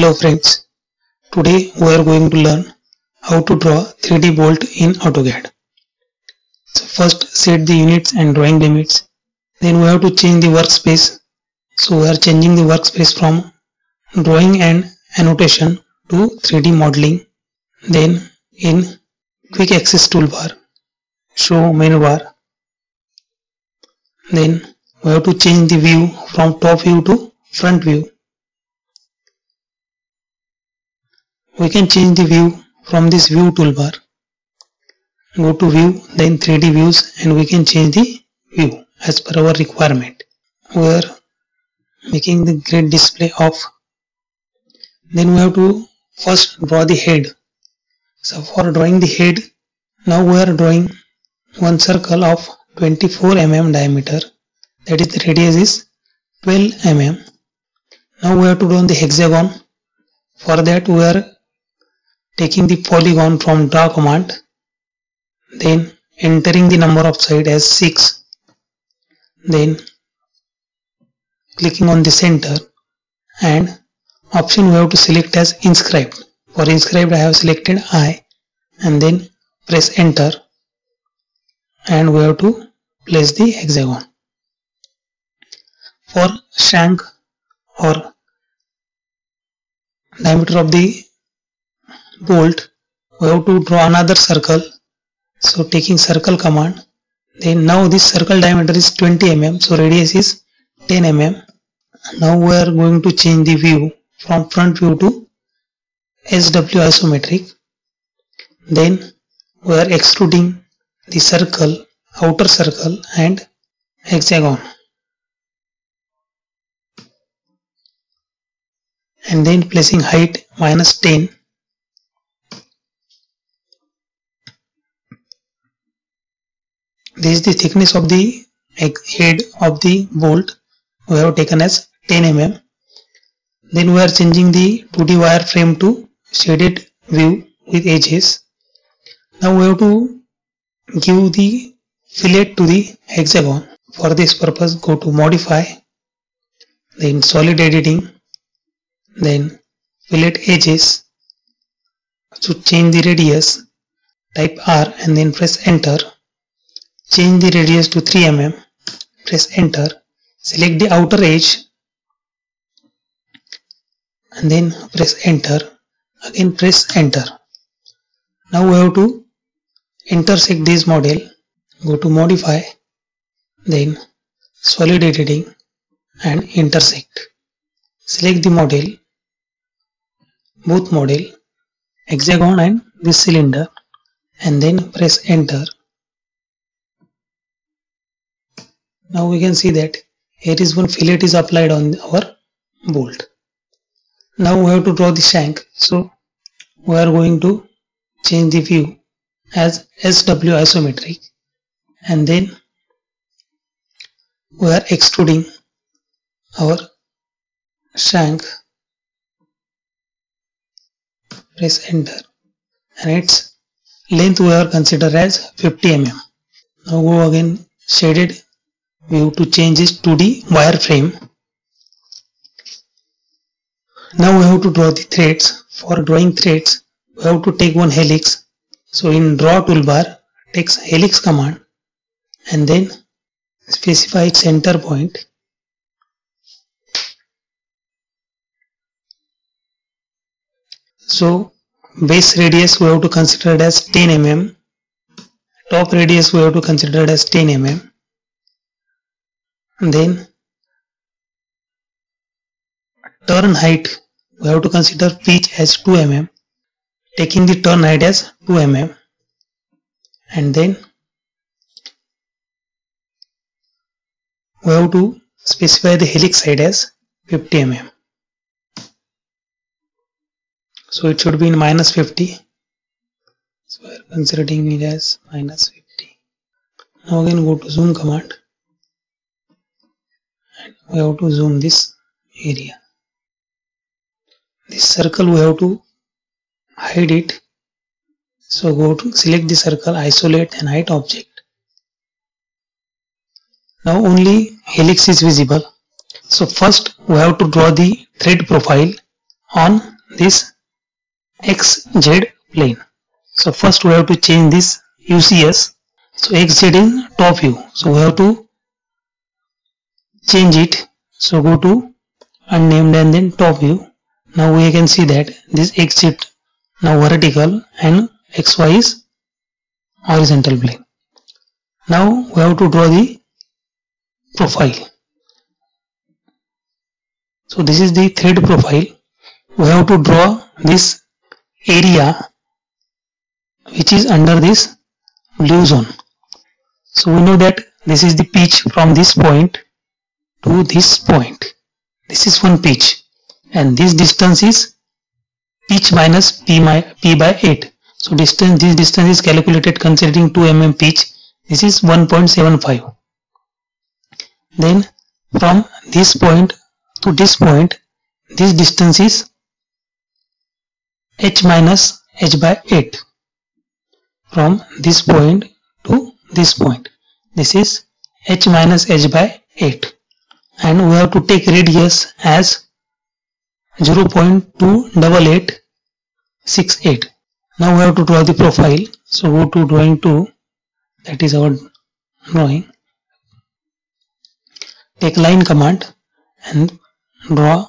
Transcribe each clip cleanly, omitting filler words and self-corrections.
Hello friends, today we are going to learn how to draw 3D bolt in AutoCAD. So first set the units and drawing limits, then we have to change the workspace. So we are changing the workspace from drawing and annotation to 3D modeling. Then in quick access toolbar, show menu bar. Then we have to change the view from top view to front view. We can change the view from this view toolbar. Go to view, then 3D views, and we can change the view as per our requirement. We are making the grid display off. Then we have to first draw the head. So for drawing the head, now we are drawing one circle of 24 mm diameter. That is, the radius is 12 mm. Now we have to draw the hexagon. For that we are taking the polygon from draw command, then entering the number of side as 6, then clicking on the center, and option we have to select as inscribed. For inscribed I have selected I, and then press enter, and we have to place the hexagon. For shank or diameter of the bolt, we have to draw another circle. So taking circle command, then now this circle diameter is 20 mm, so radius is 10 mm. Now we are going to change the view from front view to SW isometric. Then we are extruding the circle, outer circle and hexagon, and then placing height -10. This is the thickness of the head of the bolt. We have taken as 10 mm. Then we are changing the 2D wireframe to shaded view with edges. Now we have to give the fillet to the hexagon. For this purpose, go to modify, then solid editing, then fillet edges. To change the radius, type R and then press enter. Change the radius to 3 mm, press enter, select the outer edge and then press enter, again press enter. Now we have to intersect this model. Go to modify, then solid editing and intersect. Select the model, both model, hexagon and this cylinder, and then press enter. Now we can see that here is one fillet is applied on our bolt. Now we have to draw the shank. So we are going to change the view as SW isometric, and then we are extruding our shank. Press enter, and its length we are consider as 50 mm. Now go again shaded view to change it to the wireframe. Now we have to draw the threads. For drawing threads, we have to take one helix. So in draw toolbar, takes helix command and then specify its center point. So base radius we have to consider as 10 mm. Top radius we have to consider as 10 mm. And then turn height we have to consider pitch as 2 mm, taking the turn height as 2 mm, and then we have to specify the helix side as 50 mm. So it should be in -50. So we are considering it as -50. Now again go to zoom command. We have to zoom this area. This circle we have to hide it. So go to select the circle, isolate and hide object. Now only helix is visible. So first we have to draw the thread profile on this XZ plane. So first we have to change this UCS. So XZ is top view. So we have to change it. So go to unnamed and then top view. Now we can see that this XZ now vertical and XY is horizontal plane. Now we have to draw the profile. So this is the thread profile. We have to draw this area which is under this blue zone. So we know that this is the pitch from this point to this point. This is one pitch and this distance is pitch minus P by 8. So this distance is calculated considering 2 mm pitch. This is 1.75. Then from this point to this point, this distance is h minus h by 8. From this point to this point, this is h minus h by 8. And we have to take radius as 0.28868. Now we have to draw the profile. So go to drawing 2, that is our drawing. Take line command and draw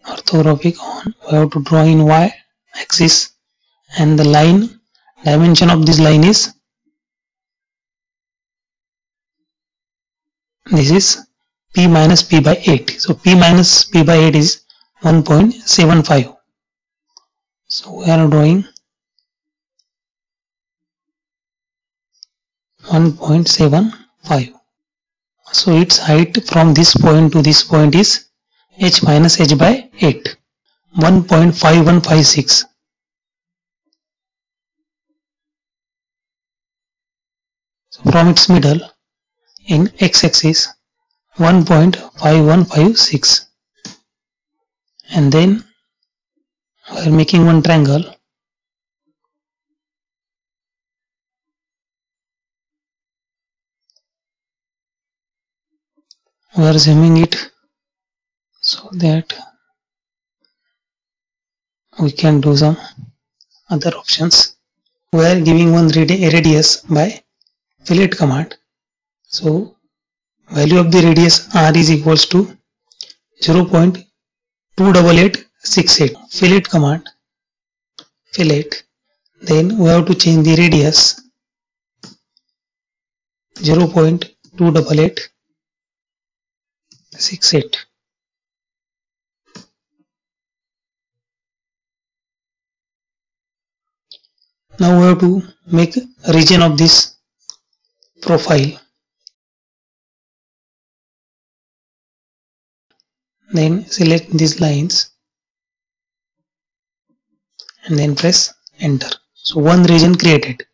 orthographic on. We have to draw in y axis and the line dimension of this line is this is P minus P by 8. So P minus P by 8 is 1.75. So we are drawing 1.75. So its height from this point to this point is h minus h by 8, 1.5156. So from its middle in x-axis 1.5156, and then we are making one triangle. We are zooming it so that we can do some other options. We are giving one radius by fillet command. So value of the radius r is equals to 0.28868. Fillet command, fillet. Then we have to change the radius 0.28868. Now we have to make a region of this profile. Then select these lines and then press enter. So one region created.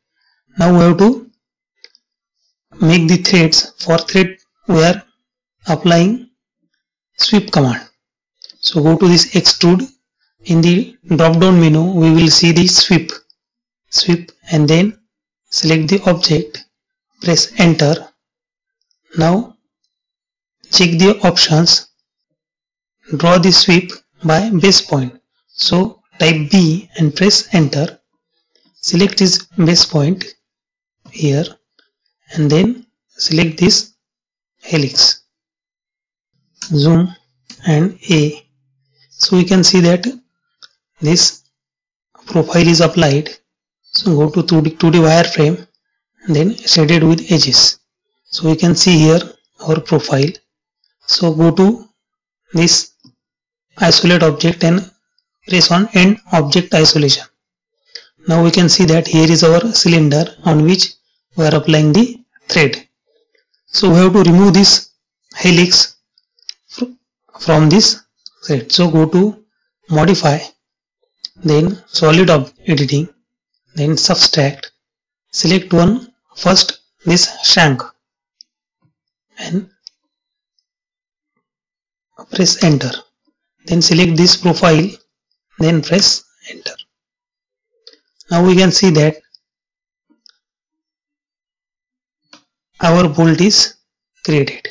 Now we have to make the threads. For thread we are applying sweep command. So go to this extrude. In the drop down menu we will see the sweep and then select the object, press enter. Now check the options, draw the sweep by base point. So type B and press enter. Select this base point here and then select this helix, zoom and A. So we can see that this profile is applied. So go to 2D wireframe and then shaded with edges. So we can see here our profile. So go to this isolate object and press on end object isolation. Now we can see that here is our cylinder on which we are applying the thread. So we have to remove this helix from this thread. So go to modify, then solid editing, then subtract, select one, first this shank and press enter. Then select this profile, then press enter. Now we can see that our bolt is created.